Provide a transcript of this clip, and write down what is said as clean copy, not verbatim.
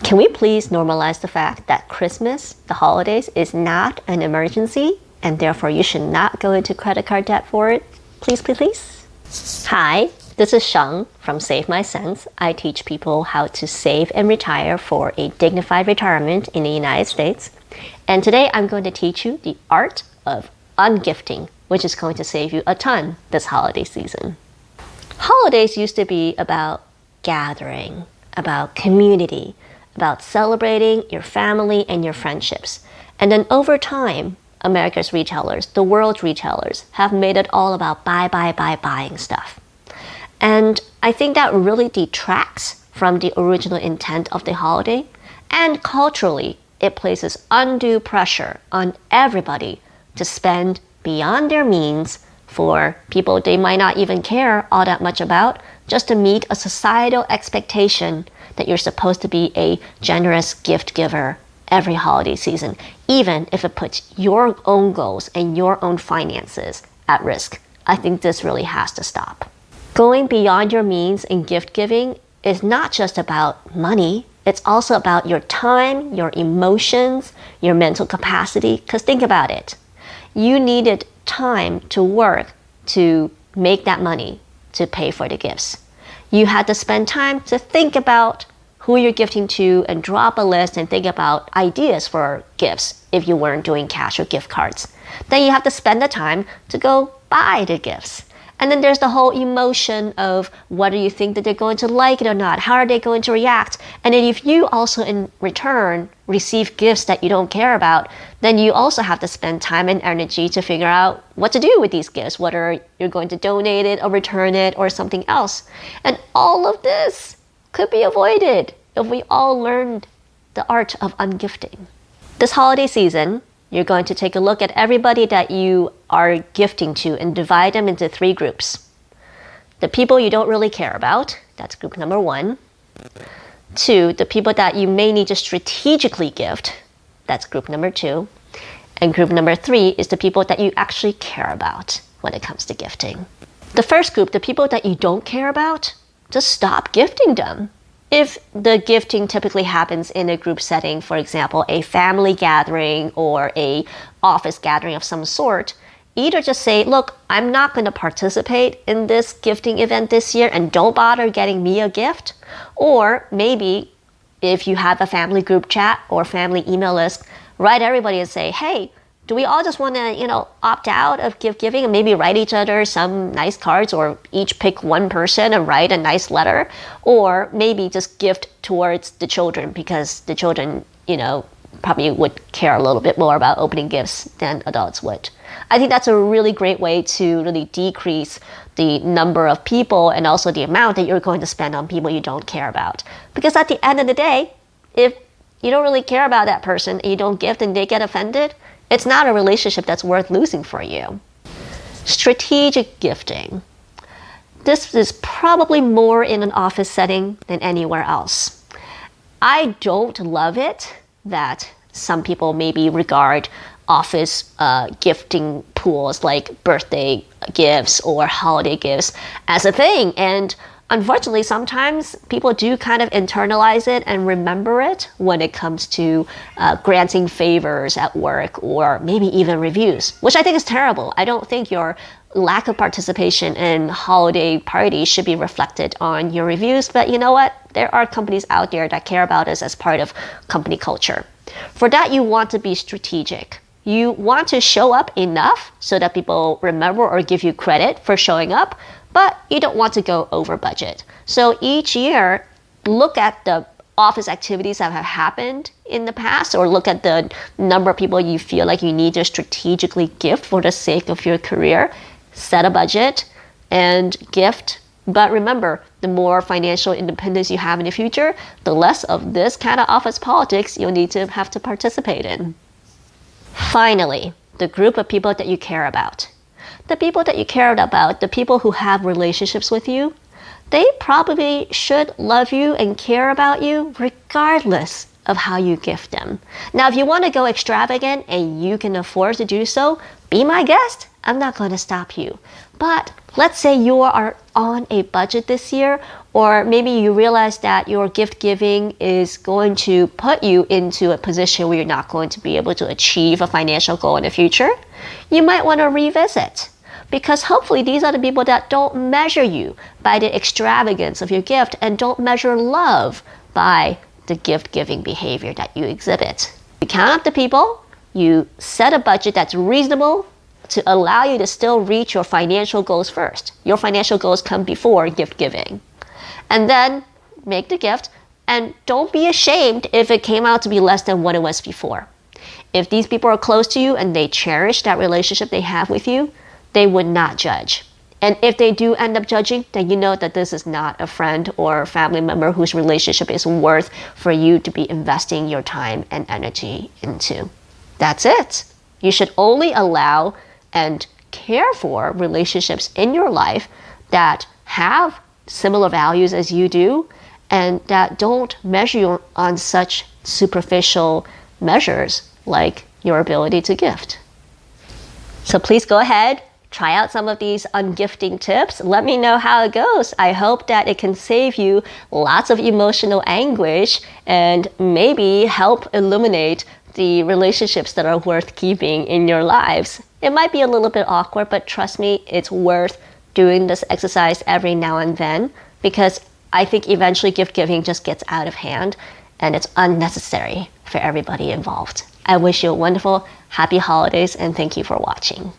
Can we please normalize the fact that Christmas, the holidays, is not an emergency and therefore you should not go into credit card debt for it? Please, please, please. Hi, this is Sheng from Save My Cents. I teach people how to save and retire for a dignified retirement in the United States. And today I'm going to teach you the art of ungifting, which is going to save you a ton this holiday season. Holidays used to be about gathering, about community, about celebrating your family and your friendships. And then over time, America's retailers, the world's retailers, have made it all about buying stuff. And I think that really detracts from the original intent of the holiday. And culturally, it places undue pressure on everybody to spend beyond their means for people they might not even care all that much about, just to meet a societal expectation that you're supposed to be a generous gift giver every holiday season, even if it puts your own goals and your own finances at risk. I think this really has to stop. Going beyond your means in gift giving is not just about money, it's also about your time, your emotions, your mental capacity. Because think about it. You needed time to work to make that money to pay for the gifts. You had to spend time to think about who you're gifting to and draw up a list and think about ideas for gifts if you weren't doing cash or gift cards. Then you have to spend the time to go buy the gifts. And then there's the whole emotion of whether you think that they're going to like it or not. How are they going to react? And then if you also in return receive gifts that you don't care about, then you also have to spend time and energy to figure out what to do with these gifts, whether you're going to donate it or return it or something else. And all of this could be avoided if we all learned the art of ungifting. This holiday season, you're going to take a look at everybody that you are gifting to and divide them into 3 groups. The people you don't really care about, that's group number 1. 2, the people that you may need to strategically gift, that's group number 2. And group number 3 is the people that you actually care about when it comes to gifting. The first group, the people that you don't care about, just stop gifting them. If the gifting typically happens in a group setting, for example, a family gathering or a office gathering of some sort, either just say, look, I'm not going to participate in this gifting event this year and don't bother getting me a gift. Or maybe if you have a family group chat or family email list, write everybody and say, hey, do we all just want to, opt out of gift giving and maybe write each other some nice cards or each pick one person and write a nice letter? Or maybe just gift towards the children because the children, probably would care a little bit more about opening gifts than adults would. I think that's a really great way to really decrease the number of people and also the amount that you're going to spend on people you don't care about. Because at the end of the day, if you don't really care about that person and you don't gift and they get offended, it's not a relationship that's worth losing for you. Strategic gifting. This is probably more in an office setting than anywhere else. I don't love it that some people maybe regard office gifting pools like birthday gifts or holiday gifts as a thing. And unfortunately, sometimes people do kind of internalize it and remember it when it comes to granting favors at work or maybe even reviews, which I think is terrible. I don't think your lack of participation in holiday parties should be reflected on your reviews. But you know what? There are companies out there that care about us as part of company culture. For that, you want to be strategic. You want to show up enough so that people remember or give you credit for showing up, but you don't want to go over budget. So each year, look at the office activities that have happened in the past, or look at the number of people you feel like you need to strategically gift for the sake of your career. Set a budget and gift. But remember, the more financial independence you have in the future, the less of this kind of office politics you'll need to have to participate in. Finally, the group of people that you care about. The people that you care about, the people who have relationships with you, they probably should love you and care about you regardless of how you gift them. Now, if you want to go extravagant and you can afford to do so, be my guest. I'm not going to stop you. But let's say you are on a budget this year, Or maybe you realize that your gift giving is going to put you into a position where you're not going to be able to achieve a financial goal in the future. You might want to revisit, because hopefully these are the people that don't measure you by the extravagance of your gift and don't measure love by the gift giving behavior that you exhibit. You count up the people, you set a budget that's reasonable to allow you to still reach your financial goals first. Your financial goals come before gift giving. And then make the gift, and don't be ashamed if it came out to be less than what it was before. If these people are close to you and they cherish that relationship they have with you, they would not judge. And if they do end up judging, then you know that this is not a friend or family member whose relationship is worth for you to be investing your time and energy into. That's it. You should only allow and care for relationships in your life that have similar values as you do and that don't measure you on such superficial measures like your ability to gift. So please go ahead, try out some of these ungifting tips. Let me know how it goes. I hope that it can save you lots of emotional anguish and maybe help illuminate the relationships that are worth keeping in your lives. It might be a little bit awkward, but trust me, it's worth doing this exercise every now and then, because I think eventually gift giving just gets out of hand and it's unnecessary for everybody involved. I wish you a wonderful, happy holidays, and thank you for watching.